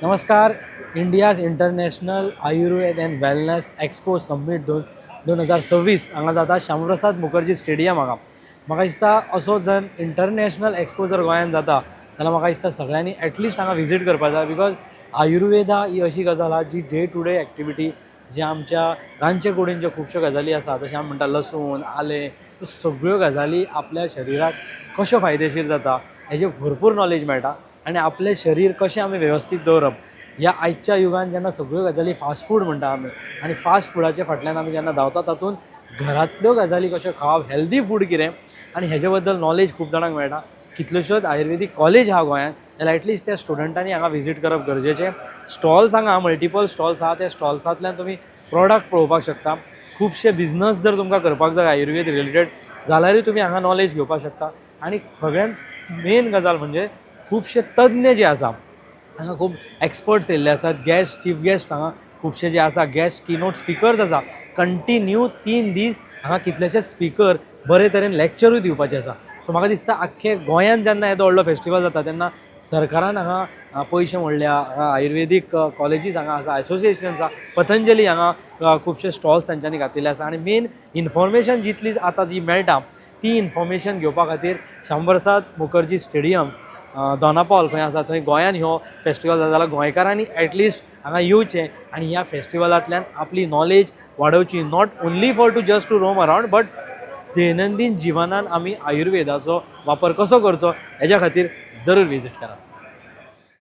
नमस्कार. India's international Ayurveda and wellness expo summit 2026 हांगा जाता श्यामप्रसाद मुखर्जी स्टेडियम हांगा. म्हाका दिसता असो जर इंटरनॅशनल एक्सपो जर गोंयांत जाता जाल्यार म्हाका दिसता सगळ्यांनी एटलिस्ट हांगा विजीट करपाक जाय. बिकॉज आयुर्वेदा ही अशी गजाल आहा जी डे टू डे एक्टिविटी जे आमच्या रांदचे कुडीन खुबश्यो गजाली आसा, जशें आमी म्हणटा लसूण आलें, ह्यो सगळ्यो गजाली आपल्या शरिराक कश्यो फायदेशीर जाता हेजे भरपूर नॉलेज मेळटा. आनी आपलें शरीर कशें आमी वेवस्थीत दवरप ह्या आयच्या युगान जेन्ना सगळ्यो गजाली फास्ट फूड म्हणटा आमी आनी फास्ट फुडाच्या फाटल्यान आमी जेन्ना धांवता तातूंत घरांतल्यो गजाली कश्यो खावप, हेल्दी फूड कितें आनी हेजे बद्दल नॉलेज खूब जाणांक मेळटा. कितल्योश्योच आयुर्वेदीक कॉलेज आहा गोंयांत जाल्यार एटलिस्ट त्या स्टुडंटांनी हांगा विजीट करप गरजेचें. स्टॉल्स हांगा मल्टिपल स्टॉल्स आहा, त्या स्टॉल्सांतल्यान तुमी प्रॉडक्ट पळोवपाक शकता. खुबशे बिझनस जर तुमकां करपाक जाय आयुर्वेद रिलेटेड जाल्यारूय तुमी हांगा नॉलेज घेवपाक शकता. आनी सगळ्यांत मेन गजाल म्हणजे खुबशे तज्ञ जे आसा हांगा खूब एक्सपर्ट्स येयल्ले आसात. गेस्ट चीफ गेस्ट हांगा खुबशे जे आसा, गेस्ट कीनोट स्पिकर्स आसा. कंटिन्यू 3 दीस हांगा कितलेशेच स्पिकर बरे तरेन लॅक्चरूय दिवपाचे आसा. सो म्हाका दिसता आख्खे गोंयांत जेन्ना येदो व्हडलो फेस्टिवल जाता तेन्ना सरकारान हांगा पयशे मोडल्या. हांगा आयुर्वेदीक कॉलेजीस हांगा आसा, एसोसिएशन आसा, पतंजली हांगा खुबशे स्टॉल्स तांच्यांनी घातिल्ले आसा. आनी मेन इन्फॉर्मेशन जितली आतां जी मेळटा ती इन्फॉर्मेशन घेवपा खातीर श्यामप्रसाद मुखर्जी स्टेडियम दोनापावल खंय आसा थंय गोंयान ह्यो फेस्टिवल जाता जाल्यार गोंयकारांनी एटलिस्ट हांगा येवचें आनी ह्या फेस्टिवलांतल्यान आपली नॉलेज वाडोवची. Not only for just to roam around but दैनंदीन जिवनान आमी आयुर्वेदाचो वापर कसो करचो हेज्या खातीर जरूर विजीट करा.